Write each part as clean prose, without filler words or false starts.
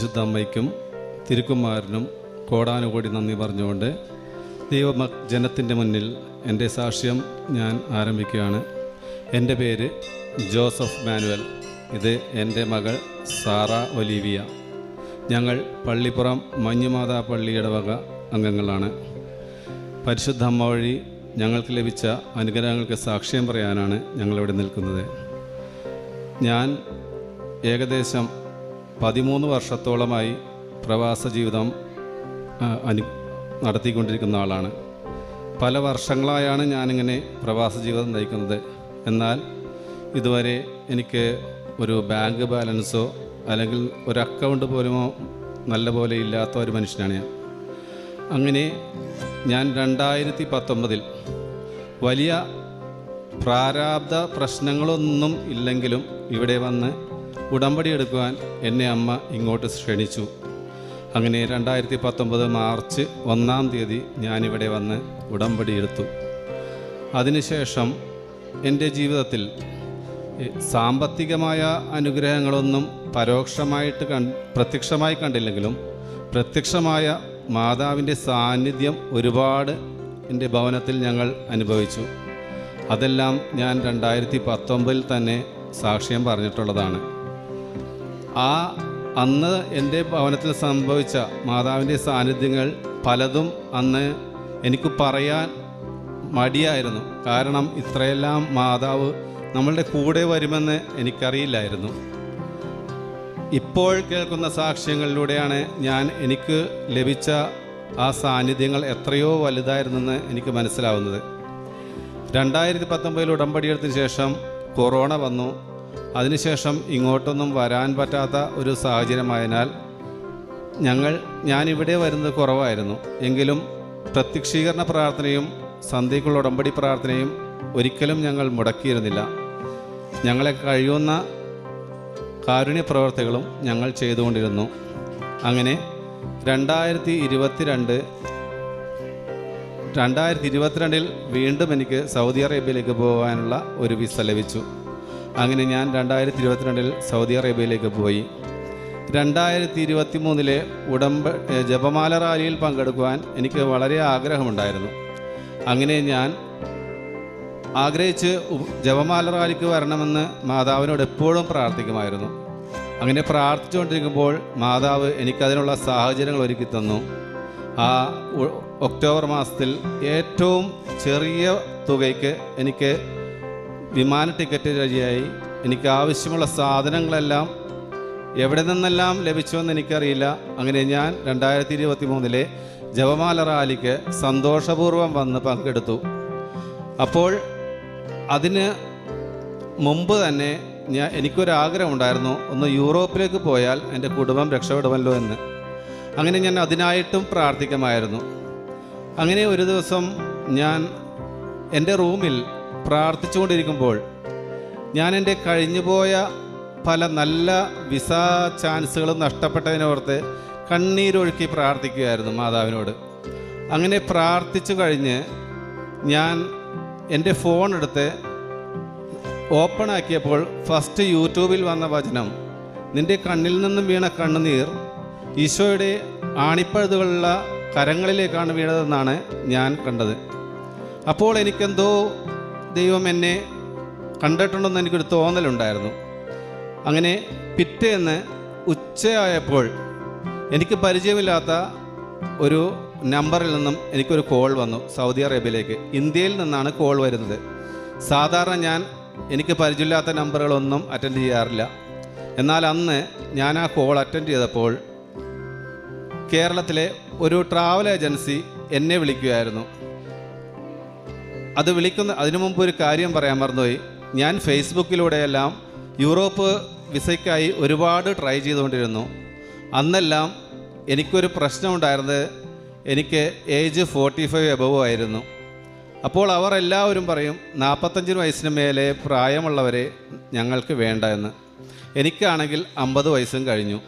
പരിശുദ്ധ അമ്മയ്ക്കും തിരുക്കുമാരനും കോടാനുകോടി നന്ദി പറഞ്ഞുകൊണ്ട് ജനത്തിൻ്റെ മുന്നിൽ എൻ്റെ സാക്ഷ്യം ഞാൻ ആരംഭിക്കുകയാണ്. എൻ്റെ പേര് ജോസഫ് മാനുവൽ. ഇത് എൻ്റെ മകൾ സാറ ഒലീവിയ. ഞങ്ങൾ പള്ളിപ്പുറം മഞ്ഞുമാതാ പള്ളിയുടെ വക അംഗങ്ങളാണ്. പരിശുദ്ധ അമ്മ വഴി ഞങ്ങൾക്ക് ലഭിച്ച അനുഗ്രഹങ്ങൾക്ക് സാക്ഷ്യം പറയാനാണ് ഞങ്ങളിവിടെ നിൽക്കുന്നത്. ഞാൻ ഏകദേശം 13 വർഷത്തോളമായി പ്രവാസ ജീവിതം നടത്തിക്കൊണ്ടിരിക്കുന്ന ആളാണ്. പല വർഷങ്ങളായാണ് ഞാനിങ്ങനെ പ്രവാസ ജീവിതം നയിക്കുന്നത്. എന്നാൽ ഇതുവരെ എനിക്ക് ഒരു ബാങ്ക് ബാലൻസോ അല്ലെങ്കിൽ ഒരു അക്കൗണ്ട് പോലുമോ നല്ല പോലെ ഇല്ലാത്ത ഒരു മനുഷ്യനാണ് ഞാൻ. അങ്ങനെ ഞാൻ 2019 വലിയ പ്രാരാബ്ധ പ്രശ്നങ്ങളൊന്നും ഇല്ലെങ്കിലും ഇവിടെ വന്ന് ഉടമ്പടി എടുക്കുവാൻ എന്നെ അമ്മ ഇങ്ങോട്ട് ക്ഷണിച്ചു. അങ്ങനെ 2019 മാർച്ച് 1-ാം തീയതി ഞാനിവിടെ വന്ന് ഉടമ്പടി എടുത്തു. അതിനുശേഷം എൻ്റെ ജീവിതത്തിൽ സാമ്പത്തികമായ അനുഗ്രഹങ്ങളൊന്നും പ്രത്യക്ഷമായി കണ്ടില്ലെങ്കിലും പ്രത്യക്ഷമായ മാതാവിൻ്റെ സാന്നിധ്യം ഒരുപാട് എൻ്റെ ഭവനത്തിൽ ഞങ്ങൾ അനുഭവിച്ചു. അതെല്ലാം ഞാൻ 2019 തന്നെ സാക്ഷ്യം പറഞ്ഞിട്ടുള്ളതാണ്. അന്ന് എൻ്റെ ഭവനത്തിൽ സംഭവിച്ച മാതാവിൻ്റെ സാന്നിധ്യങ്ങൾ പലതും അന്ന് എനിക്ക് പറയാൻ മടിയായിരുന്നു. കാരണം ഇത്രയെല്ലാം മാതാവ് നമ്മളുടെ കൂടെ വരുമെന്ന് എനിക്കറിയില്ലായിരുന്നു. ഇപ്പോൾ കേൾക്കുന്ന സാക്ഷ്യങ്ങളിലൂടെയാണ് എനിക്ക് ലഭിച്ച ആ സാന്നിധ്യങ്ങൾ എത്രയോ വലുതായിരുന്നെന്ന് എനിക്ക് മനസ്സിലാവുന്നത്. 2019 ഉടമ്പടിയെടുത്തതിന് ശേഷം കൊറോണ വന്നു. അതിനുശേഷം ഇങ്ങോട്ടൊന്നും വരാൻ പറ്റാത്ത ഒരു സാഹചര്യമായതിനാൽ ഞാനിവിടെ വരുന്നത് കുറവായിരുന്നു. എങ്കിലും പ്രത്യക്ഷീകരണ പ്രാർത്ഥനയും സന്ധ്യയ്ക്കുള്ള ഉടമ്പടി പ്രാർത്ഥനയും ഒരിക്കലും ഞങ്ങൾ മുടക്കിയിരുന്നില്ല. ഞങ്ങളെ കഴിയുന്ന കാരുണ്യ പ്രവർത്തികളും ഞങ്ങൾ ചെയ്തുകൊണ്ടിരുന്നു. അങ്ങനെ 2022 വീണ്ടും എനിക്ക് സൗദി അറേബ്യയിലേക്ക് പോകാനുള്ള ഒരു വിസ ലഭിച്ചു. അങ്ങനെ ഞാൻ 2022 സൗദി അറേബ്യയിലേക്ക് പോയി. 2023 ജപമാല റാലിയിൽ പങ്കെടുക്കുവാൻ എനിക്ക് വളരെ ആഗ്രഹമുണ്ടായിരുന്നു. അങ്ങനെ ഞാൻ ആഗ്രഹിച്ച് ജപമാല റാലിക്ക് വരണമെന്ന് മാതാവിനോട് എപ്പോഴും പ്രാർത്ഥിക്കുമായിരുന്നു. അങ്ങനെ പ്രാർത്ഥിച്ചുകൊണ്ടിരിക്കുമ്പോൾ മാതാവ് എനിക്കതിനുള്ള സാഹചര്യങ്ങൾ ഒരുക്കി തന്നു. ആ ഒക്ടോബർ മാസത്തിൽ ഏറ്റവും ചെറിയ തുകയ്ക്ക് എനിക്ക് വിമാന ടിക്കറ്റ് വഴിയായി എനിക്ക് ആവശ്യമുള്ള സാധനങ്ങളെല്ലാം എവിടെ നിന്നെല്ലാം ലഭിച്ചുവെന്ന് എനിക്കറിയില്ല. അങ്ങനെ ഞാൻ 2023 ജപമാല റാലിക്ക് സന്തോഷപൂർവ്വം വന്ന് പങ്കെടുത്തു. അപ്പോൾ അതിന് മുമ്പ് തന്നെ എനിക്കൊരാഗ്രഹമുണ്ടായിരുന്നു, ഒന്ന് യൂറോപ്പിലേക്ക് പോയാൽ എൻ്റെ കുടുംബം രക്ഷപ്പെടുമല്ലോ എന്ന്. അങ്ങനെ ഞാൻ അതിനായിട്ടും പ്രാർത്ഥിക്കുമായിരുന്നു. അങ്ങനെ ഒരു ദിവസം ഞാൻ എൻ്റെ റൂമിൽ പ്രാർത്ഥിച്ചുകൊണ്ടിരിക്കുമ്പോൾ ഞാൻ എൻ്റെ കഴിഞ്ഞുപോയ പല നല്ല വിസ ചാൻസുകളും നഷ്ടപ്പെട്ടതിനോർത്ത് കണ്ണീരൊഴുക്കി പ്രാർത്ഥിക്കുകയായിരുന്നു മാതാവിനോട്. അങ്ങനെ പ്രാർത്ഥിച്ചു കഴിഞ്ഞ് ഞാൻ എൻ്റെ ഫോൺ എടുത്ത് ഓപ്പൺ ആക്കിയപ്പോൾ ഫസ്റ്റ് യൂട്യൂബിൽ വന്ന വചനം, നിൻ്റെ കണ്ണിൽ നിന്നും വീണ കണ്ണുനീർ ഈശോയുടെ ആണിപ്പഴുതുകളുള്ള കരങ്ങളിലേക്കാണ് വീണതെന്നാണ് ഞാൻ കണ്ടത്. അപ്പോൾ എനിക്കെന്തോ ദൈവം എന്നെ കണ്ടിട്ടുണ്ടെന്ന് എനിക്കൊരു തോന്നലുണ്ടായിരുന്നു. അങ്ങനെ പിറ്റേന്ന് ഉച്ചയായപ്പോൾ എനിക്ക് പരിചയമില്ലാത്ത ഒരു നമ്പറിൽ നിന്നും എനിക്കൊരു കോൾ വന്നു. സൗദി അറേബ്യയിലേക്ക് ഇന്ത്യയിൽ നിന്നാണ് കോൾ വരുന്നത്. സാധാരണ എനിക്ക് പരിചയമില്ലാത്ത നമ്പറുകളൊന്നും അറ്റൻഡ് ചെയ്യാറില്ല. എന്നാൽ അന്ന് ഞാൻ ആ കോൾ അറ്റൻഡ് ചെയ്തപ്പോൾ കേരളത്തിലെ ഒരു ട്രാവൽ ഏജൻസി എന്നെ വിളിക്കുകയായിരുന്നു. അതിനു മുമ്പ് ഒരു കാര്യം പറയാൻ മറന്നുപോയി. ഞാൻ ഫേസ്ബുക്കിലൂടെയെല്ലാം യൂറോപ്പ് വിസയ്ക്കായി ഒരുപാട് ട്രൈ ചെയ്തുകൊണ്ടിരുന്നു. അന്നെല്ലാം എനിക്കൊരു പ്രശ്നമുണ്ടായിരുന്നത്, എനിക്ക് ഏജ് 45 എബവ് ആയിരുന്നു. അപ്പോൾ അവർ എല്ലാവരും പറയും 45 വയസ്സിന് മേലെ പ്രായമുള്ളവരെ ഞങ്ങൾക്ക് വേണ്ട എന്ന്. എനിക്കാണെങ്കിൽ 50 വയസ്സും കഴിഞ്ഞു.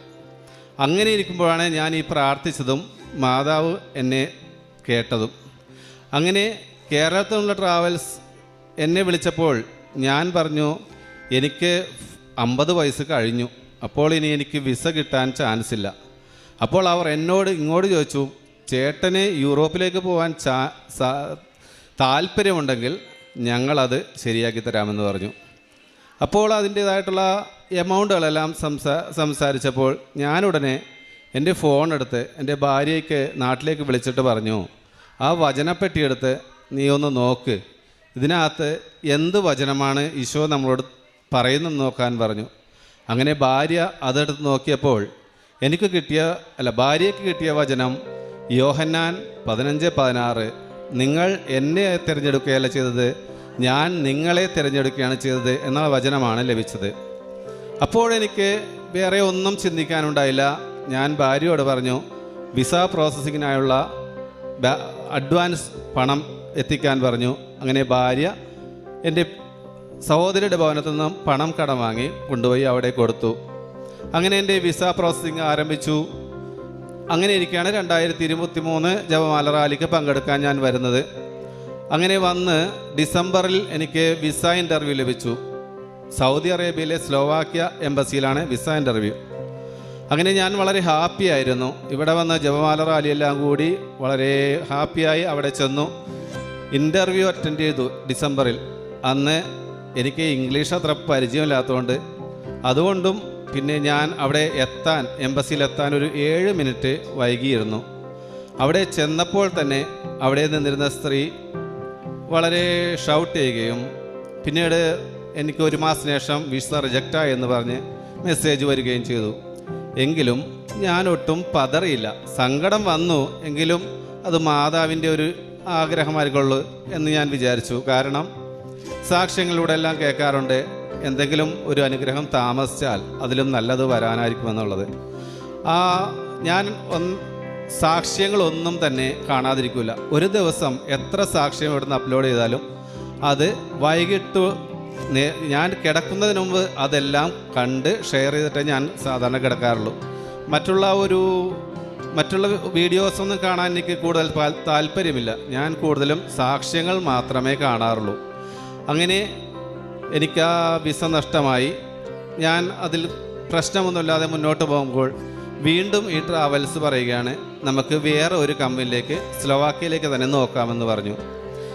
അങ്ങനെ ഇരിക്കുമ്പോഴാണ് ഞാൻ ഈ പ്രാർത്ഥിച്ചതും മാതാവ് എന്നെ കേട്ടതും. അങ്ങനെ കേരളത്തിൽ നിന്നുള്ള ട്രാവൽസ് എന്നെ വിളിച്ചപ്പോൾ ഞാൻ പറഞ്ഞു, എനിക്ക് 50 വയസ്സ് കഴിഞ്ഞു, അപ്പോൾ ഇനി എനിക്ക് വിസ കിട്ടാൻ ചാൻസ് ഇല്ല. അപ്പോൾ അവർ ഇങ്ങോട്ട് ചോദിച്ചു, ചേട്ടന് യൂറോപ്പിലേക്ക് പോകാൻ താല്പര്യമുണ്ടെങ്കിൽ ഞങ്ങളത് ശരിയാക്കി തരാമെന്ന് പറഞ്ഞു. അപ്പോൾ അതിൻ്റേതായിട്ടുള്ള എമൗണ്ടുകളെല്ലാം സംസാരിച്ചപ്പോൾ ഞാനുടനെ എൻ്റെ ഫോൺ എടുത്ത് എൻ്റെ ഭാര്യയ്ക്ക് നാട്ടിലേക്ക് വിളിച്ചിട്ട് പറഞ്ഞു, ആ വചനപ്പെട്ടിയെടുത്ത് നീ ഒന്ന് നോക്ക്, ഇതിനകത്ത് എന്ത് വചനമാണ് ഈശോ നമ്മളോട് പറയുന്നത് നോക്കാൻ പറഞ്ഞു. അങ്ങനെ ഭാര്യ അതെടുത്ത് നോക്കിയപ്പോൾ ഭാര്യയ്ക്ക് കിട്ടിയ വചനം യോഹന്നാൻ 15:16, നിങ്ങൾ എന്നെ തിരഞ്ഞെടുക്കുകയല്ല ചെയ്തത്, ഞാൻ നിങ്ങളെ തിരഞ്ഞെടുക്കുകയാണ് ചെയ്തത് എന്ന വചനമാണ് ലഭിച്ചത്. അപ്പോൾ എനിക്ക് വേറെ ഒന്നും ചിന്തിക്കാനുണ്ടായില്ല. ഞാൻ ഭാര്യയോട് പറഞ്ഞു, വിസ പ്രോസസ്സിങ്ങിനായുള്ള അഡ്വാൻസ് പണം എത്തിക്കാൻ പറഞ്ഞു. അങ്ങനെ ഭാര്യ എൻ്റെ സഹോദരിയുടെ ഭവനത്തിൽ നിന്നും പണം കടം വാങ്ങി കൊണ്ടുപോയി അവിടെ കൊടുത്തു. അങ്ങനെ എൻ്റെ വിസ പ്രോസസ്സിങ് ആരംഭിച്ചു. അങ്ങനെ ഇരിക്കുകയാണ് 2023 ജപമാല റാലിക്ക് പങ്കെടുക്കാൻ ഞാൻ വരുന്നത്. അങ്ങനെ വന്ന് ഡിസംബറിൽ എനിക്ക് വിസ ഇൻ്റർവ്യൂ ലഭിച്ചു. സൗദി അറേബ്യയിലെ സ്ലോവാക്യ എംബസിയിലാണ് വിസ ഇൻ്റർവ്യൂ. അങ്ങനെ ഞാൻ വളരെ ഹാപ്പി ആയിരുന്നു. ഇവിടെ വന്ന് ജപമാല റാലിയെല്ലാം കൂടി വളരെ ഹാപ്പിയായി അവിടെ ചെന്നു. ഇൻ്റർവ്യൂ അറ്റൻഡ് ചെയ്തു ഡിസംബറിൽ. അന്ന് എനിക്ക് ഇംഗ്ലീഷ് അത്ര പരിചയമില്ലാത്തതുകൊണ്ട് അതുകൊണ്ടും പിന്നെ ഞാൻ അവിടെ എംബസിയിലെത്താൻ ഒരു 7 മിനിറ്റ് വൈകിയിരുന്നു. അവിടെ ചെന്നപ്പോൾ തന്നെ അവിടെ നിന്നിരുന്ന സ്ത്രീ വളരെ ഷൗട്ട് ചെയ്യുകയും പിന്നീട് എനിക്ക് 1 മാസത്തിന് ശേഷം വിസ റിജക്റ്റായി എന്ന് പറഞ്ഞ് മെസ്സേജ് വരികയും ചെയ്തു. എങ്കിലും ഞാൻ ഒട്ടും പതറിയില്ല. സങ്കടം വന്നു, എങ്കിലും അത് മാതാവിൻ്റെ ഒരു ആഗ്രഹമായിരിക്കുള്ളൂ എന്ന് ഞാൻ വിചാരിച്ചു. കാരണം സാക്ഷ്യങ്ങളിലൂടെ എല്ലാം കേൾക്കാറുണ്ട്, എന്തെങ്കിലും ഒരു അനുഗ്രഹം താമസിച്ചാൽ അതിലും നല്ലത് വരാനായിരിക്കുമെന്നുള്ളത്. ഞാൻ സാക്ഷ്യങ്ങളൊന്നും തന്നെ കാണാതിരിക്കില്ല. ഒരു ദിവസം എത്ര സാക്ഷ്യം ഇവിടുന്ന് അപ്ലോഡ് ചെയ്താലും അത് വൈകിട്ട് ഞാൻ കിടക്കുന്നതിന് മുമ്പ് അതെല്ലാം കണ്ട് ഷെയർ ചെയ്തിട്ടേ ഞാൻ സാധാരണ കിടക്കാറുള്ളൂ. മറ്റുള്ള വീഡിയോസൊന്നും കാണാൻ എനിക്ക് കൂടുതൽ താല്പര്യമില്ല. ഞാൻ കൂടുതലും സാക്ഷ്യങ്ങൾ മാത്രമേ കാണാറുള്ളൂ. അങ്ങനെ എനിക്ക് ആ വിസ നഷ്ടമായി. ഞാൻ അതിൽ പ്രശ്നമൊന്നുമില്ലാതെ മുന്നോട്ട് പോകുമ്പോൾ വീണ്ടും ഈ ട്രാവൽസ് പറയുകയാണ്, നമുക്ക് വേറെ ഒരു കമ്പനിയിലേക്ക് സ്ലോവാക്യയിലേക്ക് തന്നെ നോക്കാമെന്ന് പറഞ്ഞു.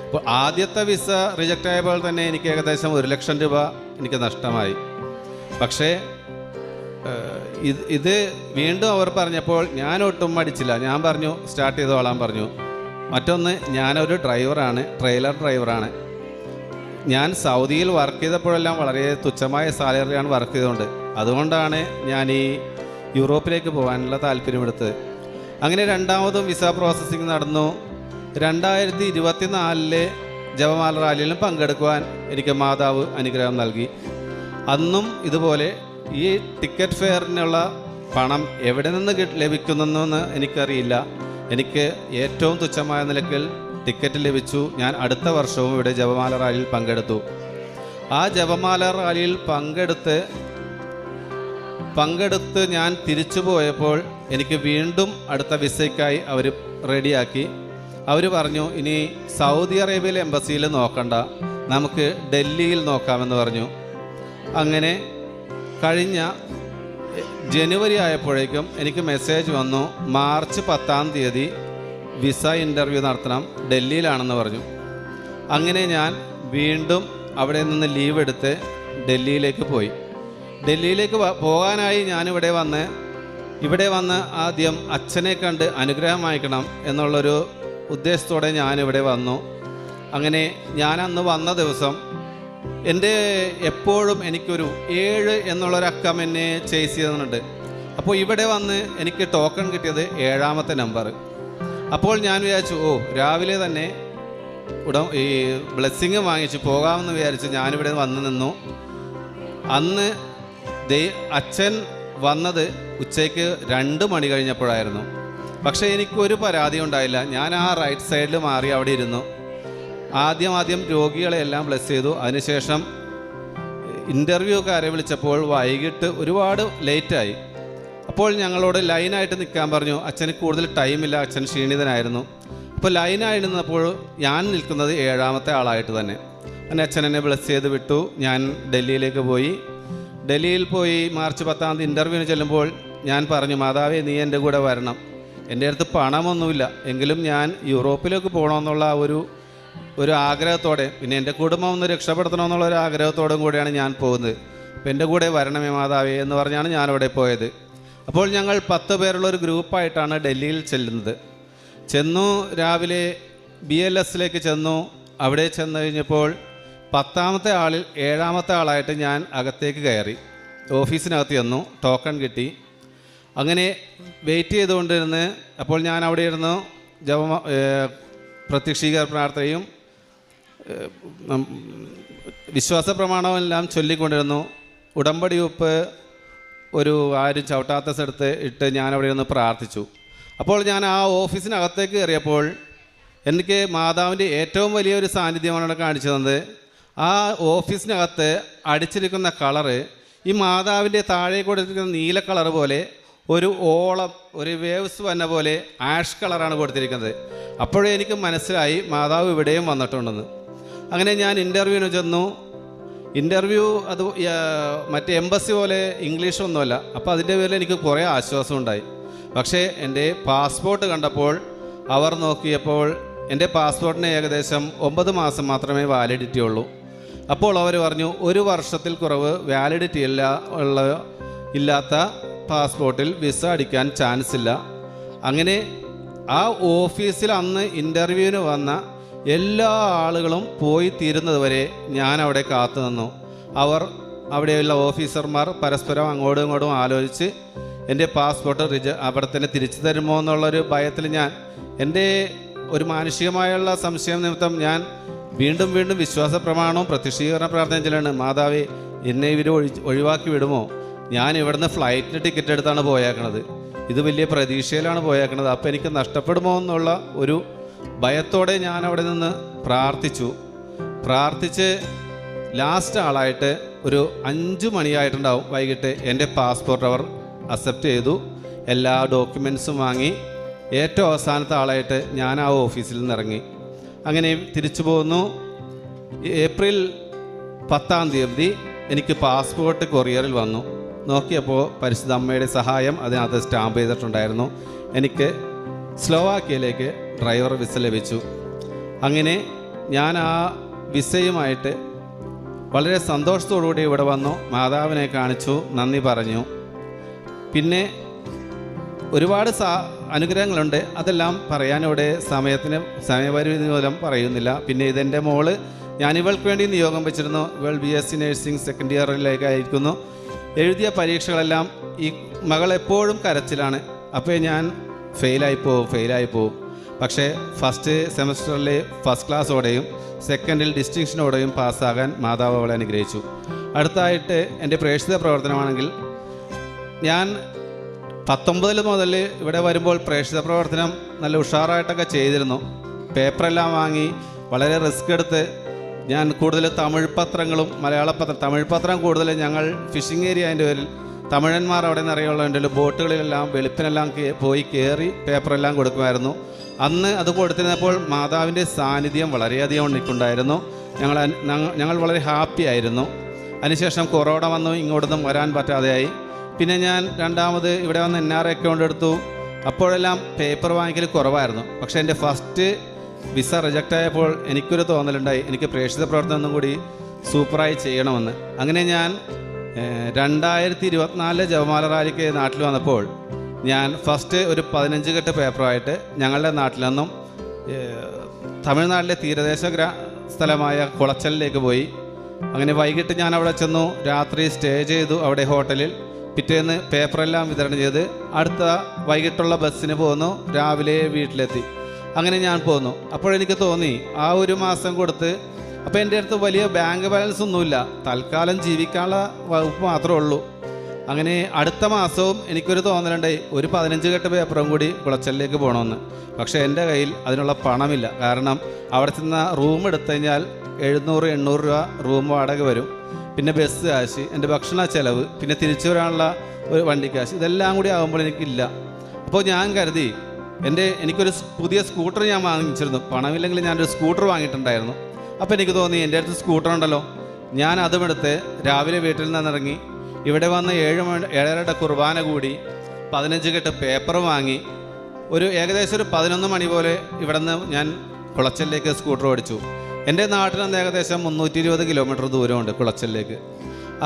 അപ്പോൾ ആദ്യത്തെ വിസ റിജക്റ്റ് ആയപ്പോൾ തന്നെ എനിക്ക് ഏകദേശം 1 ലക്ഷം രൂപ എനിക്ക് നഷ്ടമായി. പക്ഷേ ഇത് വീണ്ടും അവർ പറഞ്ഞപ്പോൾ ഞാൻ ഒട്ടും മടിച്ചില്ല. ഞാൻ പറഞ്ഞു സ്റ്റാർട്ട് ചെയ്തോളാൻ പറഞ്ഞു. മറ്റൊന്ന്, ഞാനൊരു ട്രെയിലർ ഡ്രൈവറാണ്. ഞാൻ സൗദിയിൽ വർക്ക് ചെയ്തപ്പോഴെല്ലാം വളരെ തുച്ഛമായ സാലറിയാണ് വർക്ക് ചെയ്തുകൊണ്ട്. അതുകൊണ്ടാണ് ഞാൻ ഈ യൂറോപ്പിലേക്ക് പോകാനുള്ള താല്പര്യമെടുത്തത്. അങ്ങനെ രണ്ടാമതും വിസ പ്രോസസ്സിങ് നടന്നു. 2024 ജപമാല റാലിയിലും പങ്കെടുക്കുവാൻ എനിക്ക് മാതാവ് അനുഗ്രഹം നൽകി. അന്നും ഇതുപോലെ ഈ ടിക്കറ്റ് ഫെയറിനുള്ള പണം എവിടെ നിന്ന് ലഭിക്കുന്നെന്ന് എനിക്കറിയില്ല. എനിക്ക് ഏറ്റവും തുച്ഛമായ നിലയ്ക്ക് ടിക്കറ്റ് ലഭിച്ചു. ഞാൻ അടുത്ത വർഷവും ഇവിടെ ജപമാല റാലിയിൽ പങ്കെടുത്തു. ആ ജപമാല റാലിയിൽ പങ്കെടുത്ത് ഞാൻ തിരിച്ചു പോയപ്പോൾ എനിക്ക് വീണ്ടും അടുത്ത വിസയ്ക്കായി അവർ റെഡിയാക്കി. അവർ പറഞ്ഞു, ഇനി സൗദി അറേബ്യയിലെ എംബസിയിൽ നോക്കണ്ട, നമുക്ക് ഡൽഹിയിൽ നോക്കാമെന്ന് പറഞ്ഞു. അങ്ങനെ കഴിഞ്ഞ ജനുവരി ആയപ്പോഴേക്കും എനിക്ക് മെസ്സേജ് വന്നു, മാർച്ച് 10-ാം തീയതി വിസ ഇൻ്റർവ്യൂ നടത്തണം, ഡൽഹിയിലാണെന്ന് പറഞ്ഞു. അങ്ങനെ ഞാൻ വീണ്ടും അവിടെ നിന്ന് ലീവ് എടുത്ത് ഡൽഹിയിലേക്ക് പോയി. ഡൽഹിയിലേക്ക് പോകാനായി ഞാനിവിടെ വന്ന് ആദ്യം അച്ഛനെ കണ്ട് അനുഗ്രഹം വാങ്ങിക്കണം എന്നുള്ളൊരു ഉദ്ദേശത്തോടെ ഞാനിവിടെ വന്നു. അങ്ങനെ ഞാൻ അന്ന് വന്ന ദിവസം എപ്പോഴും എനിക്കൊരു 7 എന്നുള്ളൊരക്കം എന്നെ ചേസ് ചെയ്യുന്നുണ്ട്. അപ്പോൾ ഇവിടെ വന്ന് എനിക്ക് ടോക്കൺ കിട്ടിയത് 7ാമത്തെ നമ്പർ. അപ്പോൾ ഞാൻ വിചാരിച്ചു, രാവിലെ തന്നെ ഈ ബ്ലെസ്സിങ് വാങ്ങിച്ച് പോകാമെന്ന് വിചാരിച്ച് ഞാനിവിടെ വന്ന് നിന്നു. അന്ന് അച്ഛൻ വന്നത് ഉച്ചയ്ക്ക് 2 മണി കഴിഞ്ഞപ്പോഴായിരുന്നു. പക്ഷേ എനിക്കൊരു പരാതി ഉണ്ടായില്ല. ഞാൻ ആ റൈറ്റ് സൈഡിൽ മാറി അവിടെ ഇരുന്നു. ആദ്യം രോഗികളെല്ലാം ബ്ലെസ് ചെയ്തു. അതിനുശേഷം ഇൻ്റർവ്യൂക്കാരെ വിളിച്ചപ്പോൾ വൈകിട്ട് ഒരുപാട് ലേറ്റായി. അപ്പോൾ ഞങ്ങളോട് ലൈനായിട്ട് നിൽക്കാൻ പറഞ്ഞു. അച്ഛന് കൂടുതൽ ടൈമില്ല, അച്ഛൻ ക്ഷീണിതനായിരുന്നു. അപ്പോൾ ലൈനായി നിന്നപ്പോൾ ഞാൻ നിൽക്കുന്നത് 7ാമത്തെ ആളായിട്ട് തന്നെ. അങ്ങനെ അച്ഛൻ എന്നെ ബ്ലെസ് ചെയ്ത് വിട്ടു. ഞാൻ ഡൽഹിയിലേക്ക് പോയി. ഡൽഹിയിൽ പോയി മാർച്ച് 10 ഇൻ്റർവ്യൂവിന് ചെല്ലുമ്പോൾ ഞാൻ പറഞ്ഞു, മാതാവേ നീ എൻ്റെ കൂടെ വരണം. എൻ്റെ അടുത്ത് പണമൊന്നുമില്ല, എങ്കിലും ഞാൻ യൂറോപ്പിലേക്ക് പോകണമെന്നുള്ള ഒരു ആഗ്രഹത്തോടെ, പിന്നെ എൻ്റെ കുടുംബം ഒന്ന് രക്ഷപ്പെടുത്തണമെന്നുള്ള ഒരു ആഗ്രഹത്തോടും കൂടിയാണ് ഞാൻ പോകുന്നത്. അപ്പോൾ എൻ്റെ കൂടെ വരണമേ മാതാവേ എന്ന് പറഞ്ഞാണ് ഞാനവിടെ പോയത്. അപ്പോൾ ഞങ്ങൾ 10 പേരുള്ള ഒരു ഗ്രൂപ്പായിട്ടാണ് ഡൽഹിയിൽ ചെല്ലുന്നത്. രാവിലെ BLSലേക്ക് ചെന്നു. അവിടെ ചെന്ന് കഴിഞ്ഞപ്പോൾ 10ാമത്തെ ആളിൽ 7ാമത്തെ ആളായിട്ട് ഞാൻ അകത്തേക്ക് കയറി. ഓഫീസിനകത്ത് ചെന്നു, ടോക്കൺ കിട്ടി. അങ്ങനെ വെയിറ്റ് ചെയ്തുകൊണ്ടിരുന്ന് അപ്പോൾ ഞാൻ അവിടെ ഇരുന്നു പ്രത്യക്ഷീകരണ പ്രാർത്ഥനയും വിശ്വാസ പ്രമാണവും എല്ലാം ചൊല്ലിക്കൊണ്ടിരുന്നു. ഉടമ്പടി ഉപ്പ് ആരും ചവിട്ടാത്ത സ്ഥലത്ത് ഇട്ട് ഞാനവിടെ ഇരുന്ന് പ്രാർത്ഥിച്ചു. അപ്പോൾ ഞാൻ ആ ഓഫീസിനകത്തേക്ക് കയറിയപ്പോൾ എനിക്ക് മാതാവിൻ്റെ ഏറ്റവും വലിയൊരു സാന്നിധ്യമാണ് അവിടെ കാണിച്ചു തന്നത്. ആ ഓഫീസിനകത്ത് അടിച്ചിരിക്കുന്ന കളറ് ഈ മാതാവിൻ്റെ താഴെ കൊടുത്തിരിക്കുന്ന നീല കളർ പോലെ ഒരു ഓളം, ഒരു വേവ്സ് വന്ന പോലെ ആഷ് കളറാണ് കൊടുത്തിരിക്കുന്നത്. അപ്പോഴേ എനിക്ക് മനസ്സിലായി മാതാവ് ഇവിടെയും വന്നിട്ടുണ്ടെന്ന്. അങ്ങനെ ഞാൻ ഇൻ്റർവ്യൂവിന് ചെന്നു. ഇൻ്റർവ്യൂ അത് മറ്റേ എംബസി പോലെ ഇംഗ്ലീഷൊന്നുമല്ല. അപ്പോൾ അതിൻ്റെ പേരിൽ എനിക്ക് കുറേ ആശ്വാസമുണ്ടായി. പക്ഷേ എൻ്റെ പാസ്പോർട്ട് കണ്ടപ്പോൾ അവർ നോക്കിയപ്പോൾ എൻ്റെ പാസ്പോർട്ടിന് ഏകദേശം 9 മാസം മാത്രമേ വാലിഡിറ്റി ഉള്ളൂ. അപ്പോൾ അവർ പറഞ്ഞു 1 വർഷത്തിൽ കുറവ് വാലിഡിറ്റി ഇല്ലാത്ത പാസ്പോർട്ടിൽ വിസ അടിക്കാൻ ചാൻസ് ഇല്ല. അങ്ങനെ ആ ഓഫീസിൽ അന്ന് ഇൻ്റർവ്യൂവിന് വന്ന എല്ലാ ആളുകളും പോയി തീരുന്നത് വരെ ഞാൻ അവിടെ കാത്തു നിന്നു. അവിടെയുള്ള ഓഫീസർമാർ പരസ്പരം അങ്ങോട്ടും ഇങ്ങോട്ടും ആലോചിച്ച് എൻ്റെ പാസ്പോർട്ട് അവിടെ തന്നെ തിരിച്ചു തരുമോ എന്നുള്ളൊരു ഭയത്തിൽ എൻ്റെ ഒരു മാനുഷികമായുള്ള സംശയം നിമിത്തം ഞാൻ വീണ്ടും വിശ്വാസ പ്രമാണവും പ്രത്യക്ഷീകരണ പ്രാർത്ഥന ചെല്ലാണ്. മാതാവേ എന്നെ ഇവർ ഒഴിവാക്കി വിടുമോ? ഞാൻ ഇവിടുന്ന് ഫ്ലൈറ്റിന് ടിക്കറ്റ് എടുത്താണ് പോയേക്കണത്. ഇത് വലിയ പ്രതീക്ഷയിലാണ് പോയേക്കണത്. അപ്പോൾ എനിക്ക് നഷ്ടപ്പെടുമോ എന്നുള്ള ഒരു ഭയത്തോടെ ഞാൻ അവിടെ നിന്ന് പ്രാർത്ഥിച്ച് ലാസ്റ്റ് ആളായിട്ട് ഒരു 5 മണിയായിട്ടുണ്ടാവും വൈകിട്ട് എൻ്റെ പാസ്പോർട്ട് അവർ അക്സെപ്റ്റ് ചെയ്തു. എല്ലാ ഡോക്യുമെൻസും വാങ്ങി ഏറ്റവും അവസാനത്തെ ആളായിട്ട് ഞാൻ ആ ഓഫീസിൽ നിന്ന് ഇറങ്ങി. അങ്ങനെ തിരിച്ചു പോന്നു. ഏപ്രിൽ 10 എനിക്ക് പാസ്പോർട്ട് കൊറിയറിൽ വന്നു. നോക്കിയപ്പോൾ പരിശുദ്ധ അമ്മയുടെ സഹായം അതിനകത്ത് സ്റ്റാമ്പ് ചെയ്തിട്ടുണ്ടായിരുന്നു. എനിക്ക് സ്ലോവാക്യയിലേക്ക് ഡ്രൈവർ വിസ ലഭിച്ചു. അങ്ങനെ ഞാൻ ആ വിസയുമായിട്ട് വളരെ സന്തോഷത്തോടുകൂടി ഇവിടെ വന്നു. മാതാവിനെ കാണിച്ചു, നന്ദി പറഞ്ഞു. പിന്നെ ഒരുപാട് അനുഗ്രഹങ്ങളുണ്ട്. അതെല്ലാം പറയാനിവിടെ സമയപരിമിതി മൂലം പറയുന്നില്ല. പിന്നെ ഇതെൻ്റെ മോള്, ഞാൻ ഇവൾക്ക് വേണ്ടി നിയോഗം വെച്ചിരുന്നു. ഇവൾ BSc നഴ്സിംഗ് സെക്കൻഡ് ഇയറിലേക്കായിരിക്കുന്നു. എഴുതിയ പരീക്ഷകളെല്ലാം ഈ മകൾ എപ്പോഴും കരച്ചിലാണ്. അപ്പോൾ ഞാൻ ഫെയിലായി പോവും. പക്ഷേ ഫസ്റ്റ് സെമസ്റ്ററിൽ ഫസ്റ്റ് ക്ലാസ്സോടെയും സെക്കൻഡിൽ ഡിസ്റ്റിങ്ഷനോടെയും പാസ്സാകാൻ മാതാവ് അവളെ അനുഗ്രഹിച്ചു. അടുത്തായിട്ട് എൻ്റെ പ്രേക്ഷിത പ്രവർത്തനമാണെങ്കിൽ ഞാൻ 19 മുതൽ ഇവിടെ വരുമ്പോൾ പ്രേക്ഷിത പ്രവർത്തനം നല്ല ഉഷാറായിട്ടൊക്കെ ചെയ്തിരുന്നു. പേപ്പറെല്ലാം വാങ്ങി വളരെ റിസ്ക് എടുത്ത് ഞാൻ കൂടുതൽ തമിഴ് പത്രങ്ങളും തമിഴ് പത്രം കൂടുതൽ ഞങ്ങൾ ഫിഷിംഗ് ഏരിയ അതിൻ്റെ പേരിൽ തമിഴന്മാർ അവിടെ നിറയുള്ളതിൻ്റെ ബോട്ടുകളിലെല്ലാം വെളുപ്പിനെല്ലാം പോയി കയറി പേപ്പറെല്ലാം കൊടുക്കുമായിരുന്നു. അന്ന് അത് കൊടുത്തിരുന്നപ്പോൾ മാതാവിൻ്റെ സാന്നിധ്യം വളരെയധികം എനിക്കുണ്ടായിരുന്നു. ഞങ്ങൾ വളരെ ഹാപ്പി ആയിരുന്നു. അതിനുശേഷം കൊറോണ വന്നു, ഇങ്ങോട്ടൊന്നും വരാൻ പറ്റാതെയായി. പിന്നെ ഞാൻ രണ്ടാമത് ഇവിടെ വന്ന് NRI അക്കൗണ്ട് എടുത്തു. അപ്പോഴെല്ലാം പേപ്പർ വാങ്ങിക്കൽ കുറവായിരുന്നു. പക്ഷേ എൻ്റെ ഫസ്റ്റ് വിസ റിജക്റ്റ് ആയപ്പോൾ എനിക്കൊരു തോന്നലുണ്ടായി, എനിക്ക് പ്രേക്ഷിത പ്രവർത്തനം ഒന്നും കൂടി സൂപ്പറായി ചെയ്യണമെന്ന്. അങ്ങനെ ഞാൻ 2024 ജപമാല റാലിക്ക് നാട്ടിൽ വന്നപ്പോൾ ഞാൻ ഫസ്റ്റ് ഒരു 15 കെട്ട് പേപ്പറുമായിട്ട് ഞങ്ങളുടെ നാട്ടിൽ നിന്നും തമിഴ്നാട്ടിലെ തീരദേശ സ്ഥലമായ കുളച്ചലിലേക്ക് പോയി. അങ്ങനെ വൈകിട്ട് ഞാൻ അവിടെ ചെന്നു, രാത്രി സ്റ്റേ ചെയ്തു അവിടെ ഹോട്ടലിൽ. പിറ്റേന്ന് പേപ്പറെല്ലാം വിതരണം ചെയ്ത് അടുത്ത വൈകിട്ടുള്ള ബസ്സിന് പോന്നു, രാവിലെ വീട്ടിലെത്തി. അങ്ങനെ ഞാൻ പോന്നു. അപ്പോഴെനിക്ക് തോന്നി ആ 1 മാസം കൊടുത്ത്, അപ്പോൾ എൻ്റെ അടുത്ത് വലിയ ബാങ്ക് ബാലൻസ് ഒന്നുമില്ല, തൽക്കാലം ജീവിക്കാനുള്ള വകുപ്പ് മാത്രമേ ഉള്ളൂ. അങ്ങനെ അടുത്ത മാസവും എനിക്കൊരു തോന്നലുണ്ടായി, ഒരു 15 കെട്ട് പേപ്പറും കൂടി കുളച്ചലിലേക്ക് പോകണമെന്ന്. പക്ഷേ എൻ്റെ കയ്യിൽ അതിനുള്ള പണമില്ല. കാരണം അവിടെ ചെന്ന റൂം എടുത്തു കഴിഞ്ഞാൽ 700-800 രൂപ റൂം വാടക വരും. പിന്നെ ബസ് കാശ്, എൻ്റെ ഭക്ഷണ ചിലവ്, പിന്നെ തിരിച്ചു വരാനുള്ള ഒരു വണ്ടി കാശ്, ഇതെല്ലാം കൂടി ആകുമ്പോൾ എനിക്കില്ല. അപ്പോൾ ഞാൻ കരുതി എനിക്കൊരു പുതിയ സ്കൂട്ടർ ഞാൻ വാങ്ങിച്ചിരുന്നു. പണമില്ലെങ്കിൽ ഞാനൊരു സ്കൂട്ടർ വാങ്ങിയിട്ടുണ്ടായിരുന്നു. അപ്പോൾ എനിക്ക് തോന്നി എൻ്റെ അടുത്ത് സ്കൂട്ടർ ഉണ്ടല്ലോ, ഞാൻ അതുമെടുത്ത് രാവിലെ വീട്ടിൽ നിന്നിറങ്ങി ഇവിടെ വന്ന് 7:30 കുർബാന കൂടി 15 കെട്ട് പേപ്പർ വാങ്ങി ഏകദേശം ഒരു 11 മണി പോലെ ഇവിടെ നിന്ന് ഞാൻ കുളച്ചലിലേക്ക് സ്കൂട്ടർ ഓടിച്ചു. എൻ്റെ നാട്ടിൽ നിന്ന് ഏകദേശം 320 കിലോമീറ്റർ ദൂരമുണ്ട് കുളച്ചലിലേക്ക്.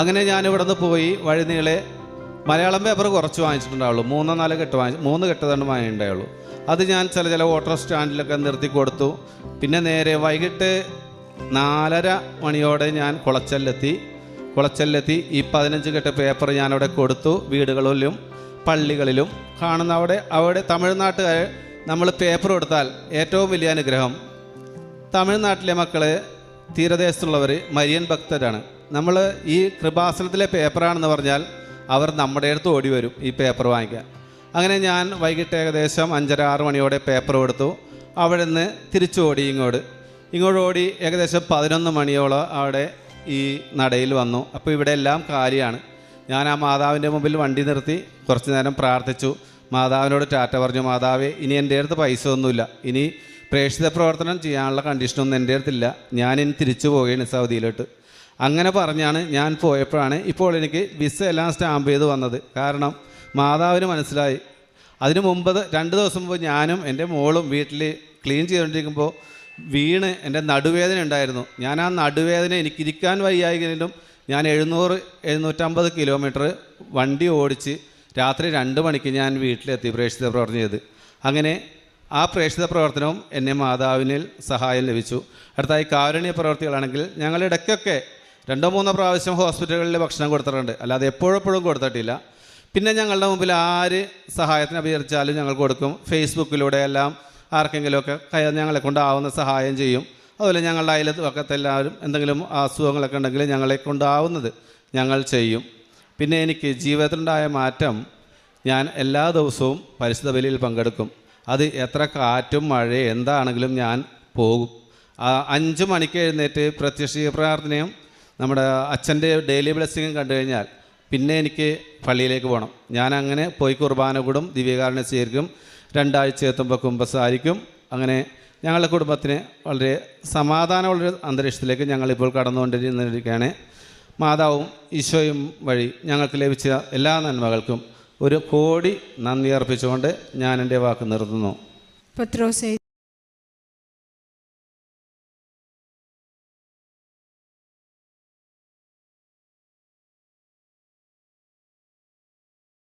അങ്ങനെ ഞാൻ ഇവിടെ നിന്ന് പോയി വഴി നീളെ മലയാളം പേപ്പർ കുറച്ച് വാങ്ങിച്ചിട്ടുണ്ടാവുള്ളൂ. 3-4 കെട്ട് 3 കെട്ട് തന്നെ വാങ്ങിയിട്ടുണ്ടായുള്ളൂ. അത് ഞാൻ ചില ഓട്ടോ സ്റ്റാൻഡിലൊക്കെ നിർത്തി കൊടുത്തു. പിന്നെ നേരെ വൈകിട്ട് 4:30 മണിയോടെ ഞാൻ കുളച്ചലിലെത്തി ഈ 15 കെട്ട് പേപ്പർ ഞാനവിടെ കൊടുത്തു. വീടുകളിലും പള്ളികളിലും കാണുന്ന അവിടെ തമിഴ്നാട്ടുകാർ നമ്മൾ പേപ്പർ കൊടുത്താൽ ഏറ്റവും വലിയ അനുഗ്രഹം. തമിഴ്നാട്ടിലെ മക്കൾ തീരദേശത്തുള്ളവർ മരിയൻ ഭക്തരാണ്. നമ്മൾ ഈ കൃപാസനത്തിലെ പേപ്പറാണെന്ന് പറഞ്ഞാൽ അവർ നമ്മുടെ അടുത്ത് ഓടി വരും ഈ പേപ്പർ വാങ്ങിക്കാൻ. അങ്ങനെ ഞാൻ വൈകിട്ട് ഏകദേശം 5:30-6 മണിയോടെ പേപ്പർ കൊടുത്തു. അവിടെ നിന്ന് തിരിച്ചോടി ഇങ്ങോട്ട് ഓടി ഏകദേശം 11 മണിയോളം അവിടെ ഈ നടയിൽ വന്നു. അപ്പോൾ ഇവിടെ എല്ലാം കാര്യമാണ്. ഞാൻ ആ മാതാവിൻ്റെ മുമ്പിൽ വണ്ടി നിർത്തി കുറച്ച് നേരം പ്രാർത്ഥിച്ചു. മാതാവിനോട് ടാറ്റ പറഞ്ഞു. മാതാവേ, ഇനി എൻ്റെ അടുത്ത് പൈസ ഒന്നുമില്ല, ഇനി പ്രേക്ഷിത പ്രവർത്തനം ചെയ്യാനുള്ള കണ്ടീഷനൊന്നും എൻ്റെ അടുത്തില്ല, ഞാനിനി തിരിച്ചു പോവുകയാണ് സൗദിയിലോട്ട്. അങ്ങനെ പറഞ്ഞാണ് ഞാൻ പോയപ്പോഴാണ് ഇപ്പോൾ എനിക്ക് വിസ എല്ലാം സ്റ്റാമ്പ് ചെയ്ത് വന്നത്. കാരണം മാതാവിന് മനസ്സിലായി. അതിന് മുമ്പ് 2 ദിവസം മുമ്പ് ഞാനും എൻ്റെ മോളും വീട്ടിൽ ക്ലീൻ ചെയ്തുകൊണ്ടിരിക്കുമ്പോൾ വീണ് എൻ്റെ നടുവേദന ഉണ്ടായിരുന്നു. ഞാൻ ആ നടുവേദന എനിക്കിരിക്കാൻ വയ്യായെങ്കിലും ഞാൻ 700-750 കിലോമീറ്റർ വണ്ടി ഓടിച്ച് രാത്രി 2 മണിക്ക് ഞാൻ വീട്ടിലെത്തി പ്രേക്ഷിത പ്രവർത്തനം ചെയ്ത്. അങ്ങനെ ആ പ്രേക്ഷിത പ്രവർത്തനവും എന്നെ മാതാവിനിൽ സഹായം ലഭിച്ചു. അടുത്തായി കാരുണ്യ പ്രവർത്തികളാണെങ്കിൽ ഞങ്ങൾ ഇടയ്ക്കൊക്കെ 2-3 പ്രാവശ്യം ഹോസ്പിറ്റലുകളിൽ ഭക്ഷണം കൊടുത്തിട്ടുണ്ട്, അല്ലാതെ എപ്പോഴെപ്പോഴും കൊടുത്തിട്ടില്ല. പിന്നെ ഞങ്ങളുടെ മുമ്പിൽ ആര് സഹായത്തിന് അഭ്യർത്ഥിച്ചാലും ഞങ്ങൾ കൊടുക്കും. ഫേസ്ബുക്കിലൂടെ എല്ലാം ആർക്കെങ്കിലുമൊക്കെ ഞങ്ങളെ കൊണ്ടാവുന്ന സഹായം ചെയ്യും. അതുപോലെ ഞങ്ങളുടെ അയൽവക്കത്തെ എല്ലാവരും എന്തെങ്കിലും അസുഖങ്ങളൊക്കെ ഉണ്ടെങ്കിൽ ഞങ്ങളെ കൊണ്ടാവുന്നത് ഞങ്ങൾ ചെയ്യും. പിന്നെ എനിക്ക് ജീവിതത്തിലുണ്ടായ മാറ്റം, ഞാൻ എല്ലാ ദിവസവും പരിശുദ്ധ ബലിയിൽ പങ്കെടുക്കും. അത് എത്ര കാറ്റും മഴയും എന്താണെങ്കിലും ഞാൻ പോകും. 5 മണിക്ക് എഴുന്നേറ്റ് പ്രത്യക്ഷ പ്രാർത്ഥനയും നമ്മുടെ അച്ഛൻ്റെ ഡെയിലി ബ്ലെസ്സിങ്ങും കണ്ടു കഴിഞ്ഞാൽ പിന്നെ എനിക്ക് പള്ളിയിലേക്ക് പോകണം. ഞാൻ അങ്ങനെ പോയി കുർബാന കൂടും, ദിവ്യകാരുണ്യം സ്വീകരിക്കും, 2 ആഴ്ച എത്തുമ്പോൾ കുമ്പസാരിക്കും. അങ്ങനെ ഞങ്ങളുടെ കുടുംബത്തിന് വളരെ സമാധാനമുള്ളൊരു അന്തരീക്ഷത്തിലേക്ക് ഞങ്ങളിപ്പോൾ കടന്നുകൊണ്ടിരിക്കുകയാണ്. മാതാവും ഈശോയും വഴി ഞങ്ങൾക്ക് ലഭിച്ച എല്ലാ നന്മകൾക്കും 1 കോടി നന്ദി അർപ്പിച്ചുകൊണ്ട് ഞാൻ എൻ്റെ വാക്ക് നിർത്തുന്നു.